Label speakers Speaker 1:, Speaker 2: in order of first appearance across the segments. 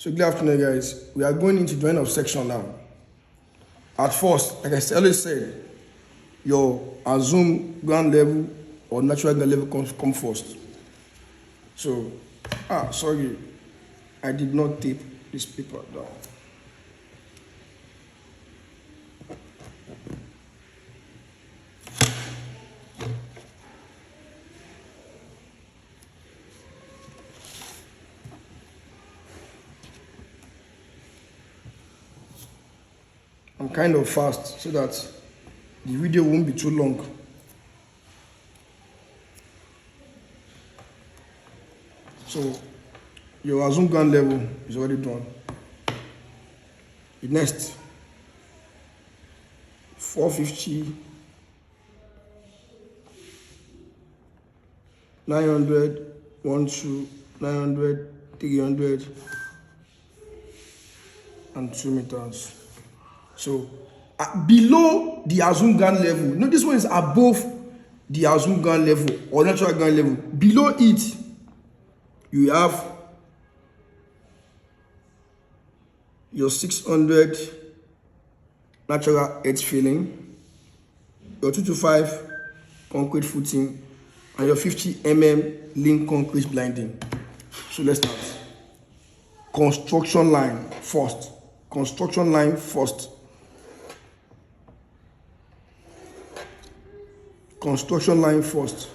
Speaker 1: So good afternoon, guys. We are going into drawing of section now. At first, like I always said, your assumed ground level or natural ground level come first. So, sorry, I did not tape this paper down. I'm kind of fast so that the video won't be too long. So your assumed ground level is already done. The next 450, 900, 12, 900, 300, and 2 meters. So below the assumed ground level, no, this one is above the assumed ground level or natural ground level. Below it, you have your 600 natural earth filling, your 225 concrete footing, and your 50 link concrete blinding. So let's start. Construction line first. Construction line first. Construction line first.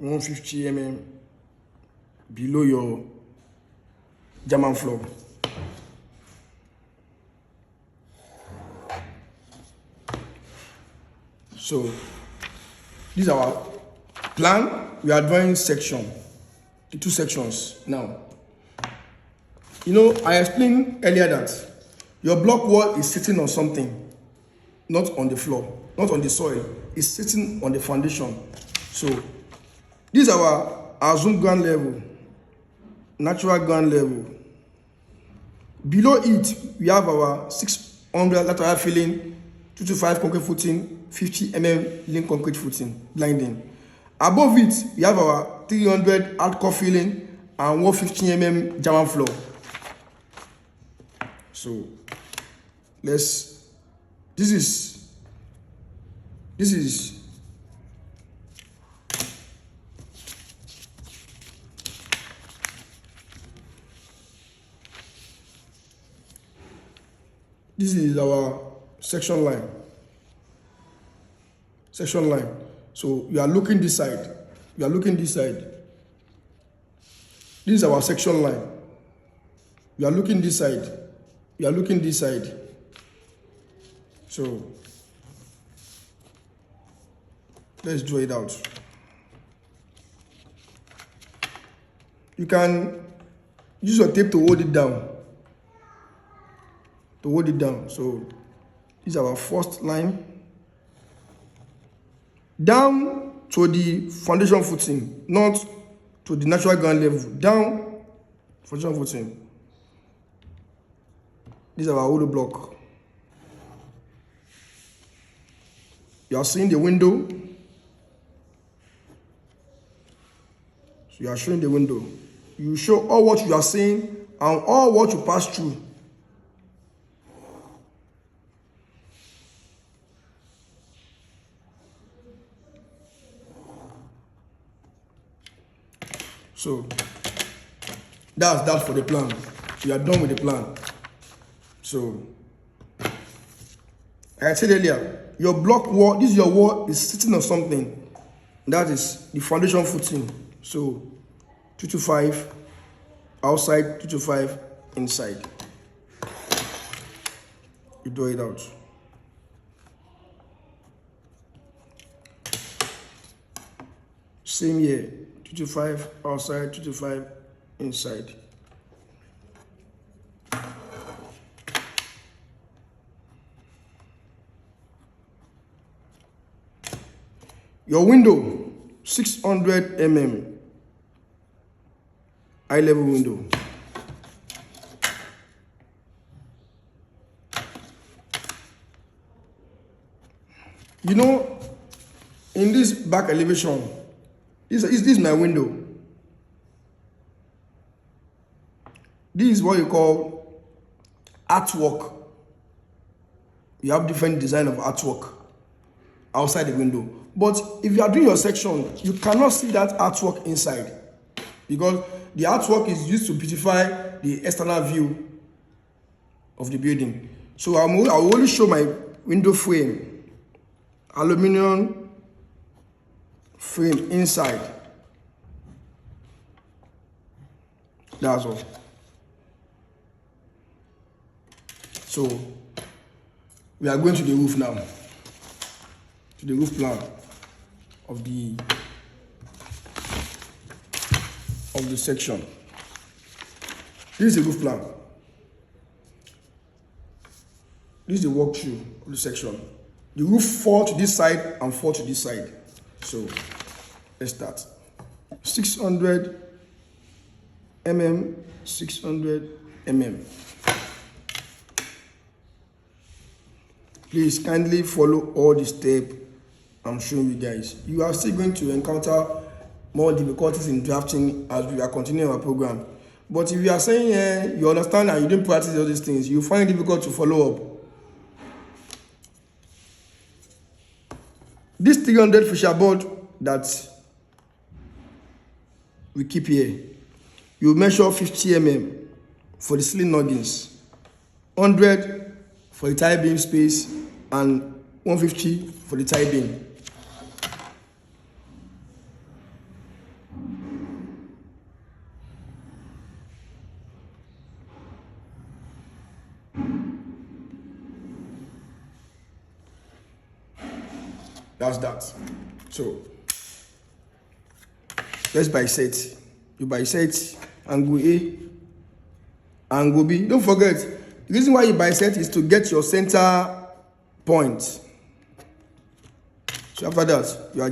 Speaker 1: $150 below your German floor. So this is our plan. We are drawing section, the two sections now. You know, I explained earlier that your block wall is sitting on something, not on the floor, not on the soil. It's sitting on the foundation. So this is our assumed ground level, natural ground level. Below it, we have our 600 lateral filling, 225 concrete footing, 50 link concrete footing, blinding. Above it, we have our 300 hardcore filling and 150 German floor. So this is our section line. Section line. So you are looking this side. You are looking this side. This is our section line. You are looking this side. You are looking this side. So let's draw it out. You can use your tape to hold it down. So this is our first line. Down to the foundation footing, not to the natural ground level. Down foundation footing. This is our hollow block. You are seeing the window. So you are showing the window. You show all what you are seeing and all what you pass through. So that's that for the plan. We are done with the plan. So like I said earlier, your block wall, this is your wall, is sitting on something. That is the foundation footing. So 225 outside, 225 inside. You draw it out. Same here. 225 outside, 225 inside. Your window, 600 mm, high level window. You know, in this back elevation, this is my window. This is what you call artwork. You have different design of artwork outside the window. But if you are doing your section, you cannot see that artwork inside because the artwork is used to beautify the external view of the building. So I will only show my window frame, aluminum frame inside. That's all. So we are going to the roof now, to the roof plan of the section. This is the roof plan. This is the walkthrough of the section. The roof fall to this side and fall to this side. So let's start. 600 mm, 600 mm. Please kindly follow all the steps I'm showing you guys. You are still going to encounter more difficulties in drafting as we are continuing our program. But if you are saying you understand and you didn't practice all these things, you find it difficult to follow up. This 300 fascia board that we keep here, you measure 50 mm for the ceiling noggins, 100 for the tie beam space, and 150 for the tie beam. That's that. So let's bisect. You bisect angle A, angle B. Don't forget, the reason why you bisect is to get your center point. So after that, you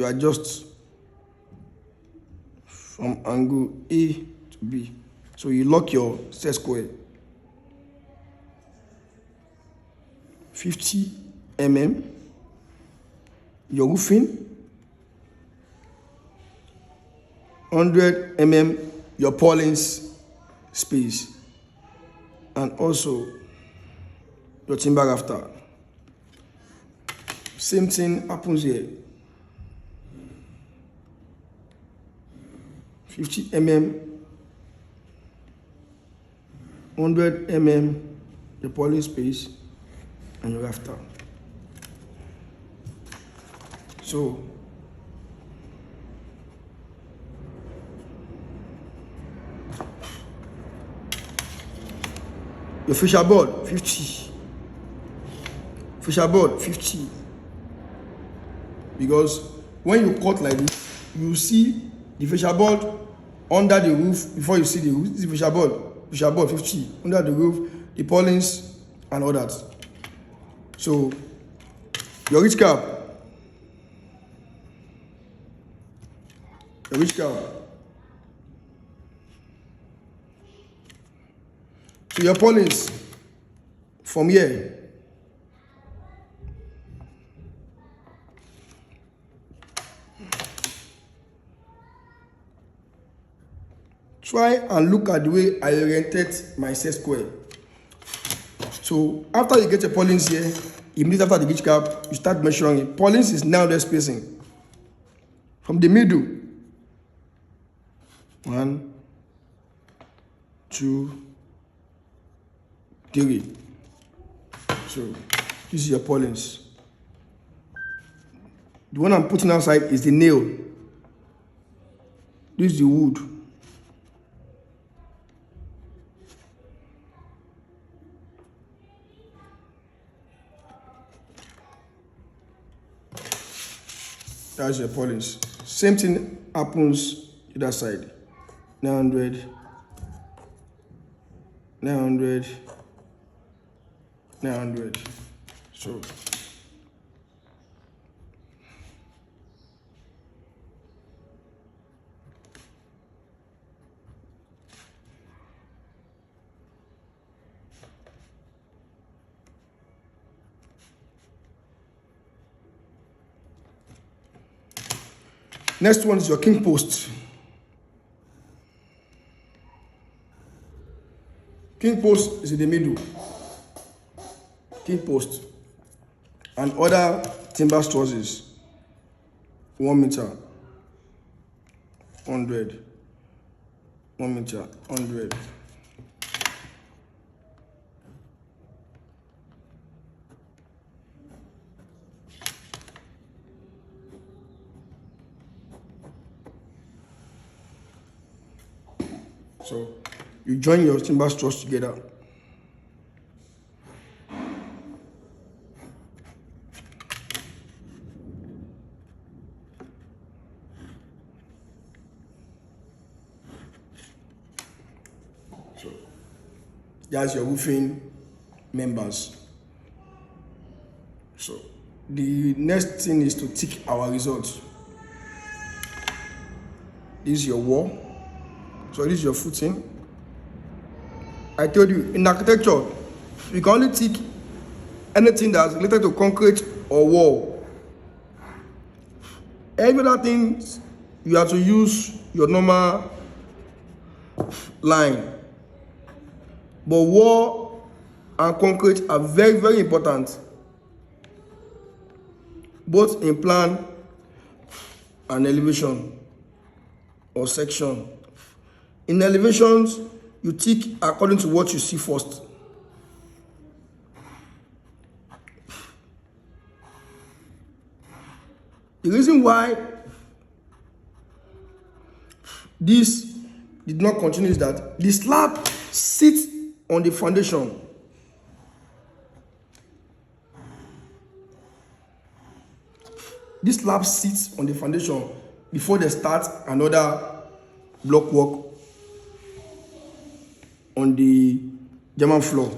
Speaker 1: adjust from angle A to B. So you lock your set square. 50 mm. Your roofing, 100 mm your purlins space, and also your timber rafter. Same thing happens here. 50 mm, 100 mm your purlin space and your rafter. So your fascia board 50, fascia board 50, because when you cut like this, you see the fascia board under the roof before you see the roof. This is fascia board 50 under the roof, the purlins and all that. So your ridge cap, so your purlins from here, try and look at the way I orientate my set square. So after you get your purlins here, immediately after the ridge cap, you start measuring it. Purlins is now the spacing from the middle. 1, 2, 3. So this is your purlins. The one I'm putting outside is the nail. This is the wood. That's your purlins. Same thing happens to that side. 900, 900, 900. So Next one is your king post. King post is in the middle. King post and other timber trusses. 1 meter, 100, 1 meter, 100. So you join your timber truss together. So that's your roofing members. So the next thing is to tick our results. This is your wall. So this is your footing. I told you, in architecture, you can only tick anything that's related to concrete or wall. Every other thing, you have to use your normal line. But wall and concrete are very, very important, both in plan and elevation or section. In elevations, you tick according to what you see first. The reason why this did not continue is that the slab sits on the foundation. This slab sits on the foundation before they start another block work on the German floor.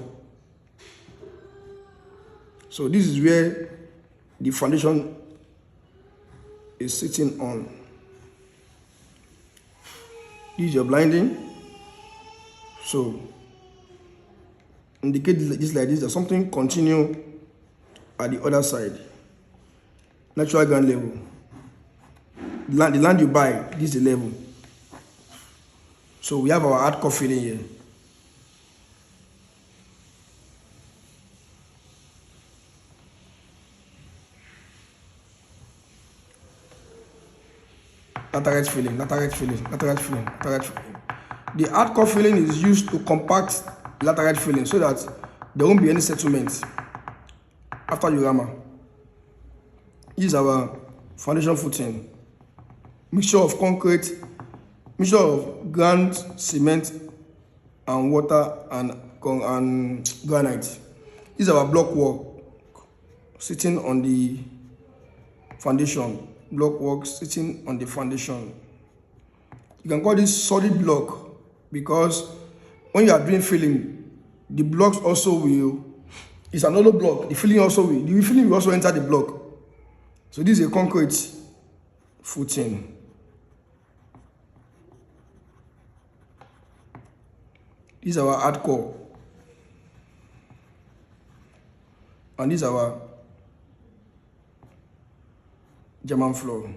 Speaker 1: So this is where the foundation is sitting on. This is your blinding. So indicate this like this, that something continue at the other side. Natural ground level. The land you buy, this is the level. So we have our hardcore filling here. Laterite filling, laterite filling, laterite filling, laterite filling. The hardcore filling is used to compact laterite filling so that there won't be any settlement after you hammer. This is our foundation footing. Mixture of concrete, mixture of ground, cement, and water and granite. This is our block work sitting on the foundation. Block work sitting on the foundation. You can call this solid block because when you are doing filling, the blocks also will, it's another block. The filling also will, the filling will also enter the block. So this is a concrete footing. This is our hardcore. And this is our German floor.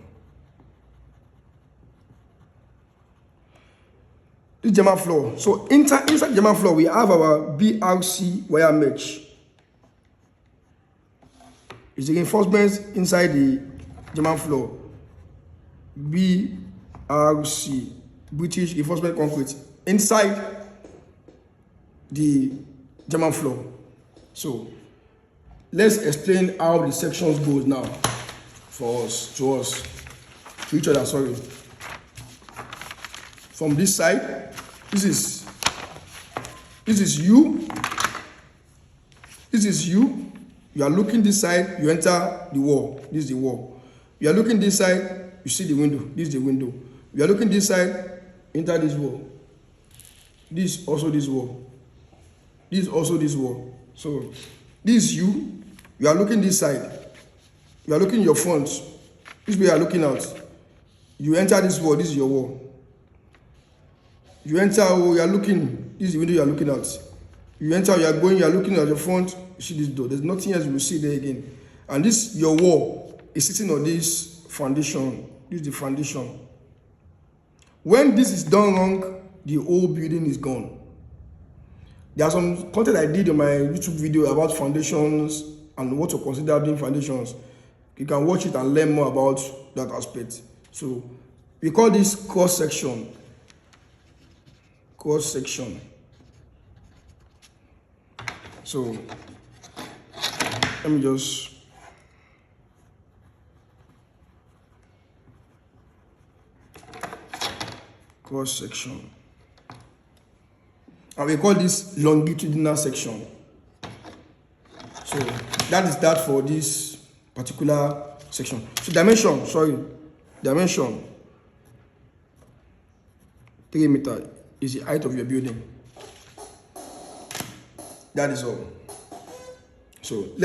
Speaker 1: This German floor. So inside German floor, we have our BRC wire mesh. It's the reinforcements inside the German floor. BRC, British Reinforcement Concrete, inside the German floor. So let's explain how the sections goes now for us, to each other, sorry. From this side, this is you. This is you. You are looking this side, you enter the wall. This is the wall. You are looking this side, you see the window. This is the window. You are looking this side, enter this wall. This is also this wall. This is also this wall. So this is you. You are looking this side. You are looking your front. This way you are looking out. You enter this wall. This is your wall. You enter, you are looking. This is the window you are looking out. You enter, you are going, you are looking at the front. You see this door. There's nothing else you will see there again. And this, your wall, is sitting on this foundation. This is the foundation. When this is done wrong, the whole building is gone. There are some content I did on my YouTube video about foundations and what to consider doing foundations. You can watch it and learn more about that aspect. So we call this cross section. Cross section. So let me just cross section. And we call this longitudinal section. So that is that for this particular section. So dimension 3 meters is the height of your building. That is all. So let's